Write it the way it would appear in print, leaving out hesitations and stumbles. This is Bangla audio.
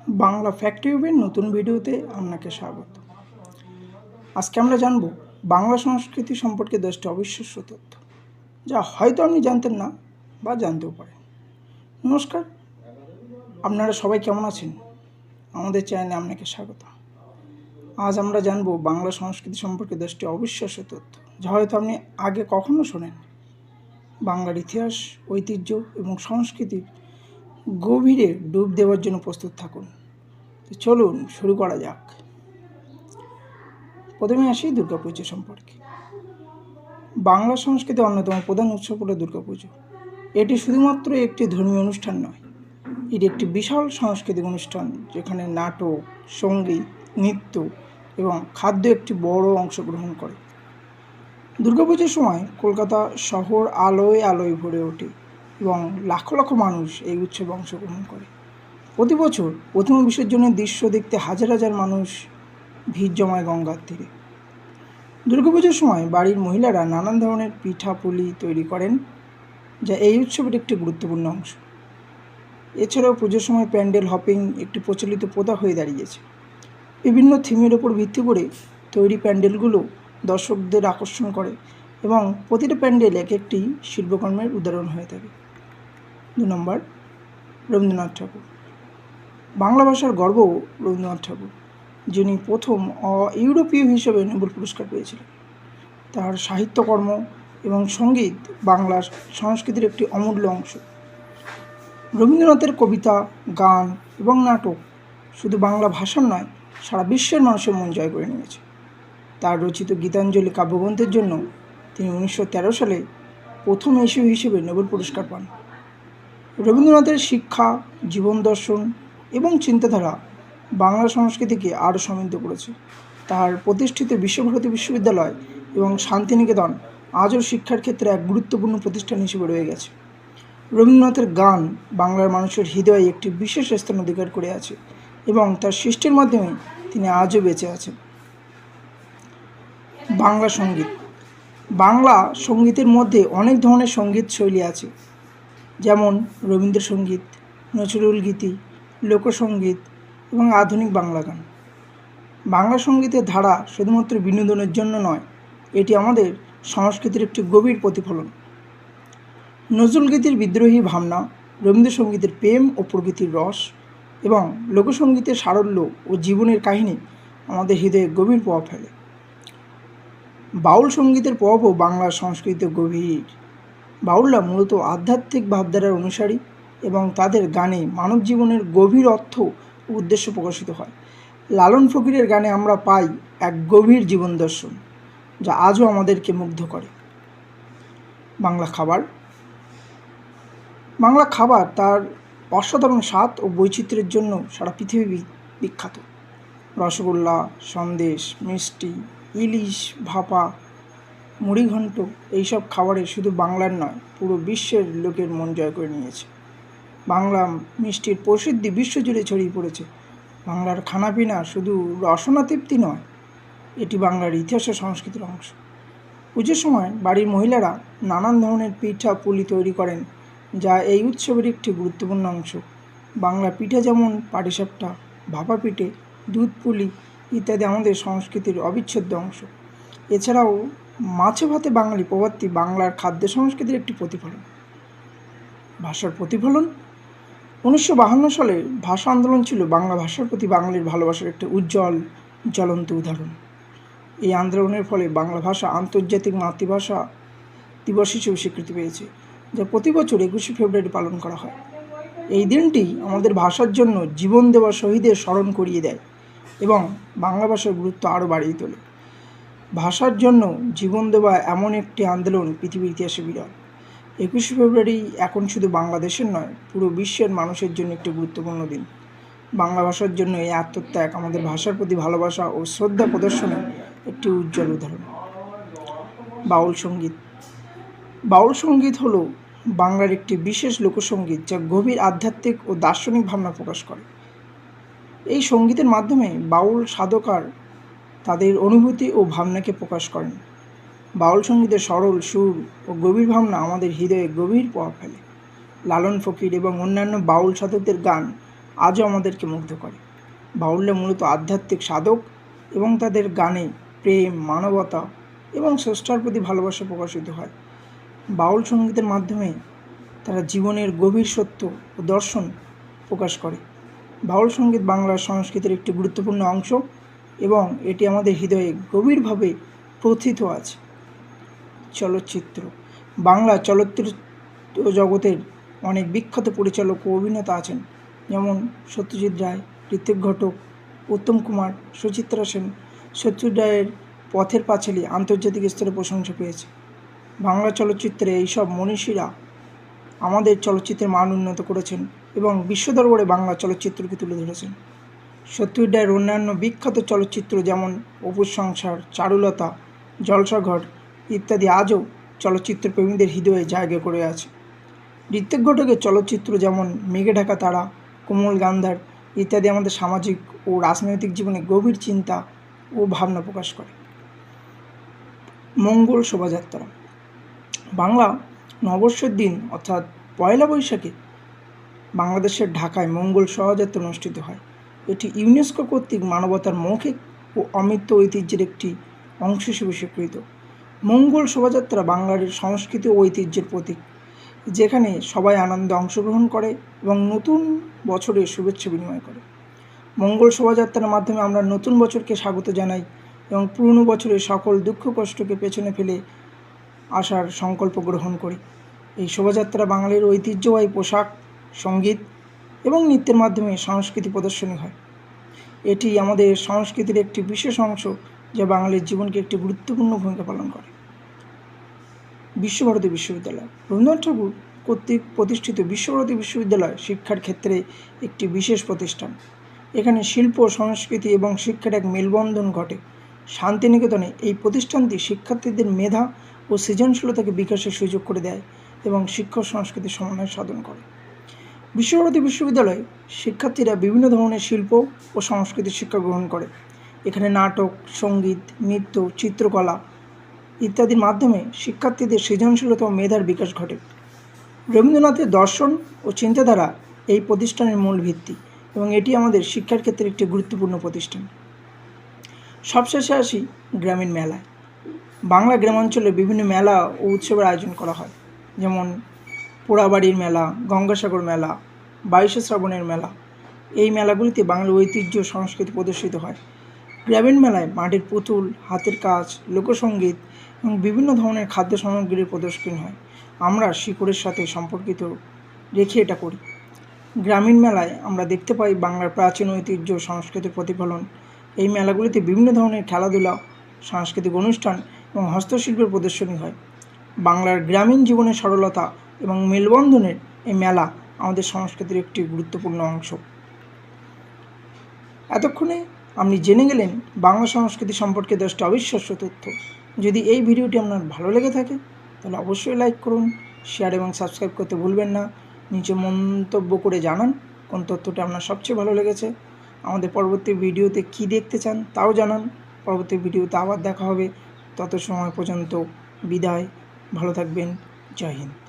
বাংলা ফ্যাক্ট টিউবের নতুন ভিডিওতে আপনাকে স্বাগত। আজকে আমরা জানব বাংলা সংস্কৃতি সম্পর্কে 10টি অবিশ্বাস্য তথ্য, যা হয়তো আপনি জানতেন না বা জানতেও পারেন। নমস্কার, আপনারা সবাই কেমন আছেন? আমাদের চ্যানেলে আপনাকে স্বাগত। আজ আমরা জানব বাংলা সংস্কৃতি সম্পর্কে 10টি অবিশ্বাস্য তথ্য, যা হয়তো আপনি আগে কখনো শোনেন। বাংলার ইতিহাস, ঐতিহ্য এবং সংস্কৃতির গভীরে ডুব দেওয়ার জন্য প্রস্তুত থাকুন। চলুন শুরু করা যাক। প্রথমে আসি দুর্গাপুজো সম্পর্কে। বাংলা সংস্কৃতির অন্যতম প্রধান উৎসব হল দুর্গাপুজো। এটি শুধুমাত্র একটি ধর্মীয় অনুষ্ঠান নয়, এটি একটি বিশাল সাংস্কৃতিক অনুষ্ঠান যেখানে নাটক, সঙ্গীত, নৃত্য এবং খাদ্য একটি বড় অংশগ্রহণ করে। দুর্গাপুজোর সময় কলকাতা শহর আলোয় আলোয় ভরে ওঠে এবং লাখ লক্ষ মানুষ এই উৎসবে অংশগ্রহণ করে। প্রতি বছর প্রতিমা বিসর্জনের দৃশ্য দেখতে হাজার হাজার মানুষ ভিড় জমায় গঙ্গার তীরে। দুর্গাপুজোর সময় বাড়ির মহিলারা নানান ধরনের পিঠা পুলি তৈরি করেন, যা এই উৎসবের একটি গুরুত্বপূর্ণ অংশ। এছাড়াও পুজোর সময় প্যান্ডেল হপিং একটি প্রচলিত প্রথা হয়ে দাঁড়িয়েছে। বিভিন্ন থিমের ওপর ভিত্তি করে তৈরি প্যান্ডেলগুলো দর্শকদের আকর্ষণ করে এবং প্রতিটা প্যান্ডেল এক একটি শিল্পকর্মের উদাহরণ হয়ে থাকে। 2 নম্বর, রবীন্দ্রনাথ ঠাকুর। বাংলা ভাষার গর্ব রবীন্দ্রনাথ ঠাকুর, যিনি প্রথম ইউরোপীয় হিসেবে নোবেল পুরস্কার পেয়েছিলেন। তার সাহিত্যকর্ম এবং সঙ্গীত বাংলার সংস্কৃতির একটি অমূল্য অংশ। রবীন্দ্রনাথের কবিতা, গান এবং নাটক শুধু বাংলা ভাষার নয়, সারা বিশ্বের মানুষের মন জয় করে নিয়েছে। তার রচিত গীতাঞ্জলি কাব্যগ্রন্থের জন্য তিনি 1913 সালে প্রথম এশীয় হিসেবে নোবেল পুরস্কার পান। রবীন্দ্রনাথের শিক্ষা, জীবন দর্শন এবং চিন্তাধারা বাংলা সংস্কৃতিকে আরও সমৃদ্ধ করেছে। তার প্রতিষ্ঠিত বিশ্বভারতী বিশ্ববিদ্যালয় এবং শান্তিনিকেতন আজও শিক্ষার ক্ষেত্রে এক গুরুত্বপূর্ণ প্রতিষ্ঠান হিসেবে রয়ে গেছে। রবীন্দ্রনাথের গান বাংলার মানুষের হৃদয়ে একটি বিশেষ স্থান অধিকার করে আছে এবং তার সৃষ্টির মাধ্যমে তিনি আজও বেঁচে আছেন। বাংলা সঙ্গীত। বাংলা সঙ্গীতের মধ্যে অনেক ধরনের সঙ্গীত শৈলী আছে, যেমন রবীন্দ্রসঙ্গীত, নজরুল গীতি, লোকসঙ্গীত এবং আধুনিক বাংলা গান। বাংলা সঙ্গীতের ধারা শুধুমাত্র বিনোদনের জন্য নয়, এটি আমাদের সংস্কৃতির একটি গভীর প্রতিফলন। নজরুল গীতির বিদ্রোহী ভাবনা, রবীন্দ্রসঙ্গীতের প্রেম ও প্রকৃতির রস এবং লোকসঙ্গীতের সারল্য ও জীবনের কাহিনী আমাদের হৃদয়ে গভীর প্রভাব ফেলে। বাউল সঙ্গীতের প্রভাবও বাংলার সংস্কৃতিতে গভীর। বাউলরা মূলত আধ্যাত্মিক ভাবধারার অনুসারী এবং তাদের গানে মানব জীবনের গভীর অর্থ ও উদ্দেশ্য প্রকাশিত হয়। লালন ফকিরের গানে আমরা পাই এক গভীর জীবন দর্শন, যা আজও আমাদেরকে মুগ্ধ করে। বাংলা খাবার। বাংলা খাবার তার অসাধারণ স্বাদ ও বৈচিত্র্যের জন্য সারা পৃথিবী বিখ্যাত। রসগোল্লা, সন্দেশ, মিষ্টি, ইলিশ, ভাপা, মুড়িঘণ্ট এইসব খাবারে শুধু বাংলার নয়, পুরো বিশ্বের লোকের মন জয় করে নিয়েছে। বাংলা মিষ্টির প্রসিদ্ধি বিশ্বজুড়ে ছড়িয়ে পড়েছে। বাংলার খানাপিনা শুধু রসনা তৃপ্তি নয়, এটি বাংলার ইতিহাস ও সংস্কৃতির অংশ। পুজোর সময় বাড়ির মহিলারা নানান ধরনের পিঠা পুলি তৈরি করেন, যা এই উৎসবের একটি গুরুত্বপূর্ণ অংশ। বাংলা পিঠা যেমন পাটিসাপটা, ভাপা পিঠে, দুধ পুলি ইত্যাদি আমাদের সংস্কৃতির অবিচ্ছেদ্য অংশ। এছাড়াও মাছে ভাতে বাঙালি প্রবৃত্তি বাংলার খাদ্য সংস্কৃতির একটি প্রতিফলন। ভাষার প্রতিফলন। 1952 সালে ভাষা আন্দোলন ছিল বাংলা ভাষার প্রতি বাঙালির ভালোবাসার একটি উজ্জ্বল জ্বলন্ত উদাহরণ। এই আন্দোলনের ফলে বাংলা ভাষা আন্তর্জাতিক মাতৃভাষা দিবস হিসেবে স্বীকৃতি পেয়েছে, যা প্রতি বছর 21শে ফেব্রুয়ারি পালন করা হয়। এই দিনটি আমাদের ভাষার জন্য জীবন দেওয়া শহীদের স্মরণ করিয়ে দেয় এবং বাংলা ভাষার গুরুত্ব আরও বাড়িয়ে তোলে। ভাষার জন্য জীবন দেওয়া এমন একটি আন্দোলন পৃথিবীর ইতিহাসে বিরল। 21শে ফেব্রুয়ারি এখন শুধু বাংলাদেশের নয়, পুরো বিশ্বের মানুষের জন্য একটি গুরুত্বপূর্ণ দিন। বাংলা ভাষার জন্য এই আত্মত্যাগ আমাদের ভাষার প্রতি ভালোবাসা ও শ্রদ্ধা প্রদর্শনের একটি উজ্জ্বল উদাহরণ। বাউল সঙ্গীত। বাউল সঙ্গীত হল বাংলার একটি বিশেষ লোকসঙ্গীত, যা গভীর আধ্যাত্মিক ও দার্শনিক ভাবনা প্রকাশ করে। এই সঙ্গীতের মাধ্যমে বাউল সাধকার তাদের অনুভূতি ও ভাবনাকে প্রকাশ করেন। বাউল সঙ্গীতের সরল সুর ও গভীর ভাবনা আমাদের হৃদয়ে গভীর প্রভাব ফেলে। লালন ফকির এবং অন্যান্য বাউল সাধকদের গান আজও আমাদেরকে মুগ্ধ করে। বাউলরা মূলত আধ্যাত্মিক সাধক এবং তাদের গানে প্রেম, মানবতা এবং স্রষ্টার প্রতি ভালোবাসা প্রকাশিত হয়। বাউল সঙ্গীতের মাধ্যমে তারা জীবনের গভীর সত্য ও দর্শন প্রকাশ করে। বাউল সঙ্গীত বাংলার সংস্কৃতির একটি গুরুত্বপূর্ণ অংশ এবং এটি আমাদের হৃদয়ে গভীরভাবে প্রথিত আছে। চলচ্চিত্র। বাংলা চলচ্চিত্র জগতের অনেক বিখ্যাত পরিচালক ও অভিনেতা আছেন, যেমন সত্যজিৎ রায়, ঋত্বিক ঘটক, উত্তম কুমার, সুচিত্রা সেন। সত্যজিৎ রায়ের পথের পাঁচালী আন্তর্জাতিক স্তরে প্রশংসা পেয়েছে। বাংলা চলচ্চিত্রে এইসব মনীষীরা আমাদের চলচ্চিত্রের মান উন্নত করেছেন এবং বিশ্ব দরবারে বাংলা চলচ্চিত্রকে তুলে ধরেছেন। সত্যজিৎ রায়ের অন্যান্য বিখ্যাত চলচ্চিত্র যেমন অপুর সংসার, চারুলতা, জলসাঘর ইত্যাদি আজও চলচ্চিত্র প্রেমীদের হৃদয়ে জায়গা করে আছে। ঋত্বিক ঘটকের চলচ্চিত্র যেমন মেঘে ঢাকা তারা, কোমল গান্ধার ইত্যাদি আমাদের সামাজিক ও রাজনৈতিক জীবনে গভীর চিন্তা ও ভাবনা প্রকাশ করে। মঙ্গল শোভাযাত্রা। বাংলা নববর্ষের দিন অর্থাৎ পয়লা বৈশাখে বাংলাদেশের ঢাকায় মঙ্গল শোভাযাত্রা অনুষ্ঠিত হয়। এটি ইউনেস্কো কর্তৃক মানবতার মৌখিক ও অমৃত ঐতিহ্যের একটি অংশ হিসেবে স্বীকৃত। মঙ্গল শোভাযাত্রা বাংলার সংস্কৃতি ও ঐতিহ্যের প্রতীক, যেখানে সবাই আনন্দে অংশগ্রহণ করে এবং নতুন বছরের শুভেচ্ছা বিনিময় করে। মঙ্গল শোভাযাত্রার মাধ্যমে আমরা নতুন বছরকে স্বাগত জানাই এবং পুরনো বছরের সকল দুঃখ কষ্টকে পেছনে ফেলে আসার সংকল্প গ্রহণ করি। এই শোভাযাত্রা বাঙালির ঐতিহ্যবাহী পোশাক, সঙ্গীত এবং নৃত্যের মাধ্যমে সংস্কৃতি প্রদর্শনী হয়। এটি আমাদের সংস্কৃতির একটি বিশেষ অংশ যা বাঙালির জীবনকে একটি গুরুত্বপূর্ণ ভূমিকা পালন করে। বিশ্বভারতী বিশ্ববিদ্যালয়। রবীন্দ্রনাথ ঠাকুর কর্তৃক প্রতিষ্ঠিত বিশ্বভারতী বিশ্ববিদ্যালয় শিক্ষার ক্ষেত্রে একটি বিশেষ প্রতিষ্ঠান। এখানে শিল্প, সংস্কৃতি এবং শিক্ষার এক মেলবন্ধন ঘটে। শান্তিনিকেতনে এই প্রতিষ্ঠানটি শিক্ষার্থীদের মেধা ও সৃজনশীলতাকে বিকাশের সুযোগ করে দেয় এবং শিক্ষা সংস্কৃতির সমন্বয় সাধন করে। বিশ্বভারতী বিশ্ববিদ্যালয়ে শিক্ষার্থীরা বিভিন্ন ধরনের শিল্প ও সংস্কৃতির শিক্ষা গ্রহণ করে। এখানে নাটক, সঙ্গীত, নৃত্য, চিত্রকলা ইত্যাদির মাধ্যমে শিক্ষার্থীদের সৃজনশীলতা ও মেধার বিকাশ ঘটে। রবীন্দ্রনাথের দর্শন ও চিন্তাধারা এই প্রতিষ্ঠানের মূল ভিত্তি এবং এটি আমাদের শিক্ষার ক্ষেত্রে একটি গুরুত্বপূর্ণ প্রতিষ্ঠান। সবশেষে আসি গ্রামীণ মেলায়। বাংলা গ্রামাঞ্চলে বিভিন্ন মেলা ও উৎসবের আয়োজন করা হয়, যেমন পোড়াবাড়ির মেলা, গঙ্গাসাগর মেলা, 22শে শ্রাবণের মেলা। এই মেলাগুলিতে বাংলার ঐতিহ্য সংস্কৃতি প্রদর্শিত হয়। গ্রামীণ মেলায় মাটির পুতুল, হাতের কাজ, লোকসঙ্গীত এবং বিভিন্ন ধরনের খাদ্য সামগ্রীর প্রদর্শনী হয়। আমরা শিকড়ের সাথে সম্পর্কিত রেখে এটা করি। গ্রামীণ মেলায় আমরা দেখতে পাই বাংলার প্রাচীন ঐতিহ্য সংস্কৃতির প্রতিফলন। এই মেলাগুলিতে বিভিন্ন ধরনের খেলাধুলা, সাংস্কৃতিক অনুষ্ঠান এবং হস্তশিল্পের প্রদর্শনী হয়। বাংলার গ্রামীণ জীবনের সরলতা এবং মেলবন্ধনের এই মেলা আমাদের সংস্কৃতির একটি গুরুত্বপূর্ণ অংশ। এতক্ষণে আপনি জেনে গেলেন বাংলা সংস্কৃতি সম্পর্কে 10টি অবিশ্বাস্য তথ্য। যদি এই ভিডিওটি আপনার ভালো লেগে থাকে তাহলে অবশ্যই লাইক করুন, শেয়ার এবং সাবস্ক্রাইব করতে ভুলবেন না। নিচে মন্তব্য করে জানান কোন তথ্যটা আপনার সবচেয়ে ভালো লেগেছে। আমাদের পরবর্তী ভিডিওতে কী দেখতে চান তাও জানান। পরবর্তী ভিডিওতে আবার দেখা হবে। তত সময় পর্যন্ত বিদায়, ভালো থাকবেন। জয় হিন্দ।